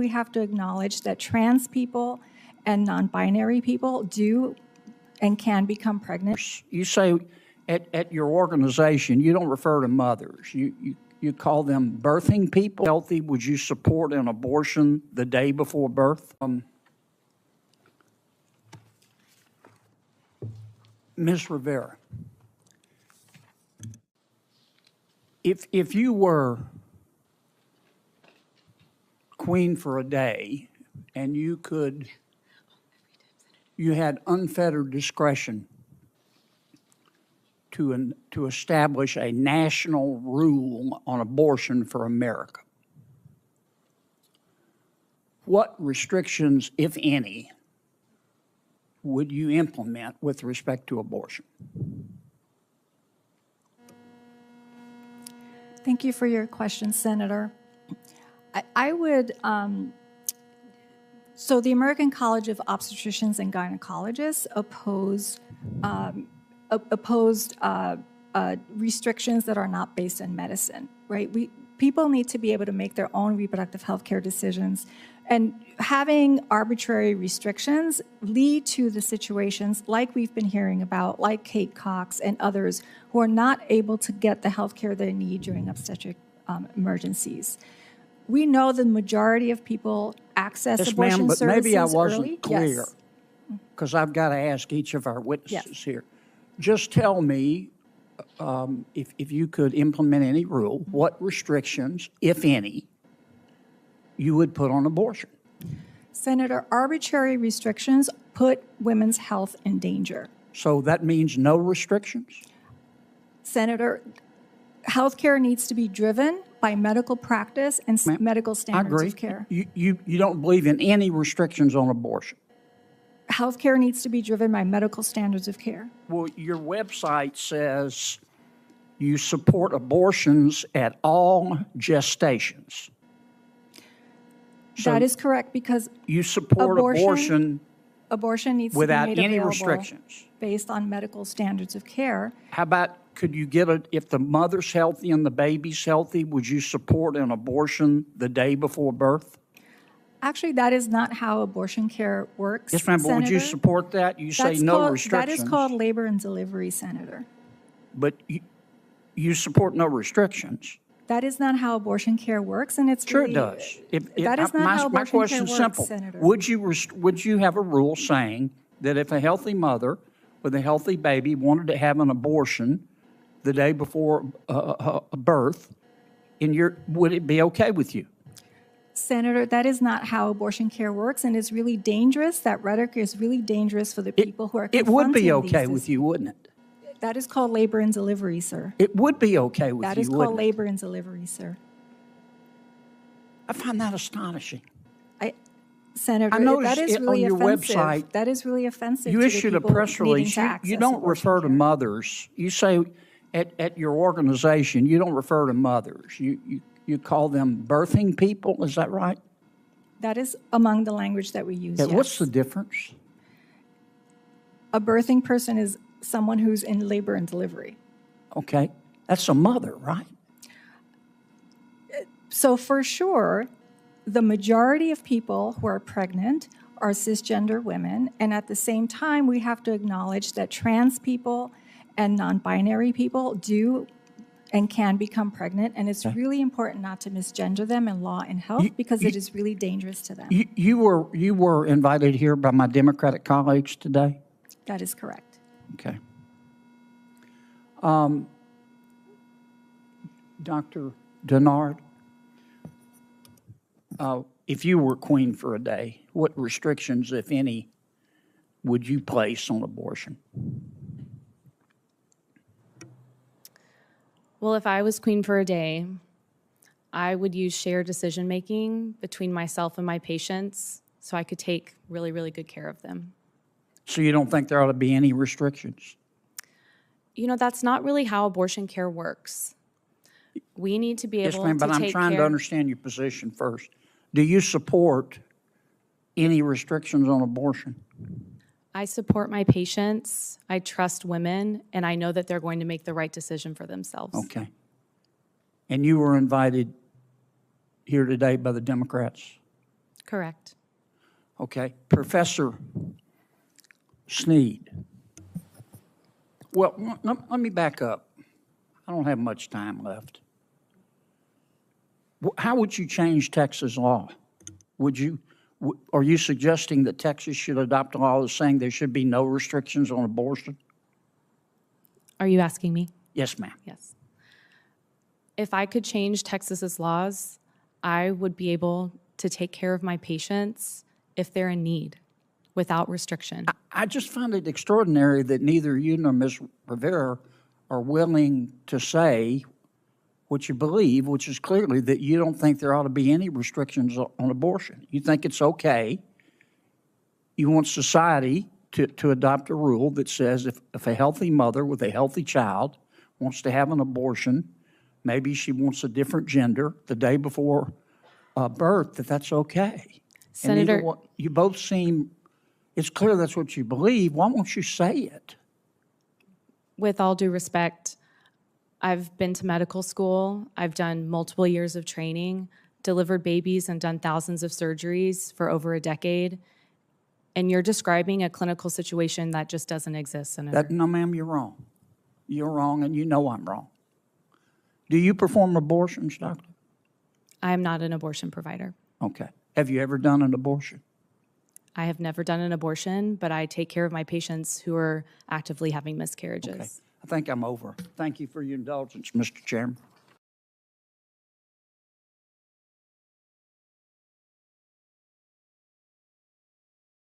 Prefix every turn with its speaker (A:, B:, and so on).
A: we have to acknowledge that trans people and non-binary people do and can become pregnant.
B: You say at your organization, you don't refer to mothers. You call them birthing people. Healthy, would you support an abortion the day before birth? Ms. Rivera, if you were queen for a day and you had unfettered discretion to establish a national rule on abortion for America, what restrictions, if any, would you implement with respect to abortion?
A: Thank you for your question, Senator. I would, so the American College of Obstetricians and Gynecologists opposed restrictions that are not based in medicine, right? People need to be able to make their own reproductive health care decisions, and having arbitrary restrictions lead to the situations like we've been hearing about, like Kate Cox and others who are not able to get the health care they need during obstetric emergencies. We know the majority of people access abortion services early.
B: Maybe I wasn't clear, because I've got to ask each of our witnesses here. Just tell me, if you could implement any rule, what restrictions, if any, you would put on abortion.
A: Senator, arbitrary restrictions put women's health in danger.
B: So that means no restrictions?
A: Senator, healthcare needs to be driven by medical practice and medical standards of care.
B: You don't believe in any restrictions on abortion?
A: Healthcare needs to be driven by medical standards of care.
B: Well, your website says you support abortions at all gestations. So
A: that is correct, because
B: you support abortion
A: needs
B: without
A: to be made
B: any
A: available
B: restrictions
A: based on medical standards of care.
B: How about, could you get if the mother's healthy and the baby's healthy, would you support an abortion the day before birth?
A: Actually, that is not how abortion care works.
B: Yes, ma'am, but would you support that? You say no restrictions.
A: That is called labor and delivery, Senator.
B: But you support no restrictions.
A: That is not how abortion care works, and it's
B: sure
A: really,
B: it does.
A: That is not how
B: my
A: abortion care
B: question's
A: works,
B: simple.
A: Senator.
B: Would you have a rule saying that if a healthy mother with a healthy baby wanted to have an abortion the day before birth, would it be okay with you?
A: Senator, that is not how abortion care works, and it's really dangerous. That rhetoric is really dangerous for the people who are confronting
B: It would be okay with you, wouldn't it?
A: That is called labor and delivery, sir.
B: It would be okay with you,
A: That is called labor and delivery, sir.
B: I find that astonishing.
A: Senator,
B: I noticed
A: that is really
B: on your
A: offensive.
B: website,
A: that is really offensive.
B: You
A: to
B: issued
A: the
B: a
A: people
B: press
A: needing
B: release.
A: to
B: You don't refer to mothers. You say at your organization, you don't refer to mothers. You call them birthing people. Is that right?
A: That is among the language that we use, yes.
B: What's the difference?
A: A birthing person is someone who's in labor and delivery.
B: Okay. That's a mother, right?
A: So for sure, the majority of people who are pregnant are cisgender women, and at the same time, we have to acknowledge that trans people and non-binary people do and can become pregnant, and it's really important not to misgender them in law and health because it is really dangerous to them.
B: You were invited here by my Democratic colleagues today?
A: That is correct.
B: Okay. Dr. Denard, if you were queen for a day, what restrictions, if any, would you place on abortion?
C: Well, if I was queen for a day, I would use shared decision-making between myself and my patients so I could take really, really good care of them.
B: So you don't think there ought to be any restrictions?
C: You know, that's not really how abortion care works. We need to be able to take care.
B: Yes, ma'am, but I'm trying to understand your position first. Do you support any restrictions on abortion?
C: I support my patients, I trust women, and I know that they're going to make the right decision for themselves.
B: Okay. And you were invited here today by the Democrats?
C: Correct.
B: Okay. Professor Sneed. Well, let me back up. I don't have much time left. How would you change Texas law? Are you suggesting that Texas should adopt a law that's saying there should be no restrictions on abortion?
C: Are you asking me?
B: Yes, ma'am.
C: Yes. If I could change Texas's laws, I would be able to take care of my patients if they're in need without restriction.
B: I just find it extraordinary that neither you nor Ms. Rivera are willing to say what you believe, which is clearly that you don't think there ought to be any restrictions on abortion. You think it's okay. You want society to adopt a rule that says if a healthy mother with a healthy child wants to have an abortion, maybe she wants a different gender the day before birth, that's okay.
C: Senator,
B: you both seem, it's clear that's what you believe. Why won't you say it?
C: with all due respect, I've been to medical school. I've done multiple years of training, delivered babies, and done thousands of surgeries for over a decade. And you're describing a clinical situation that just doesn't exist, Senator.
B: No, ma'am, you're wrong. You're wrong, and you know I'm wrong. Do you perform abortions, doctor?
C: I am not an abortion provider.
B: Okay. Have you ever done an abortion?
C: I have never done an abortion, but I take care of my patients who are actively having miscarriages.
B: Okay. I think I'm over. Thank you for your indulgence, Mr. Chairman.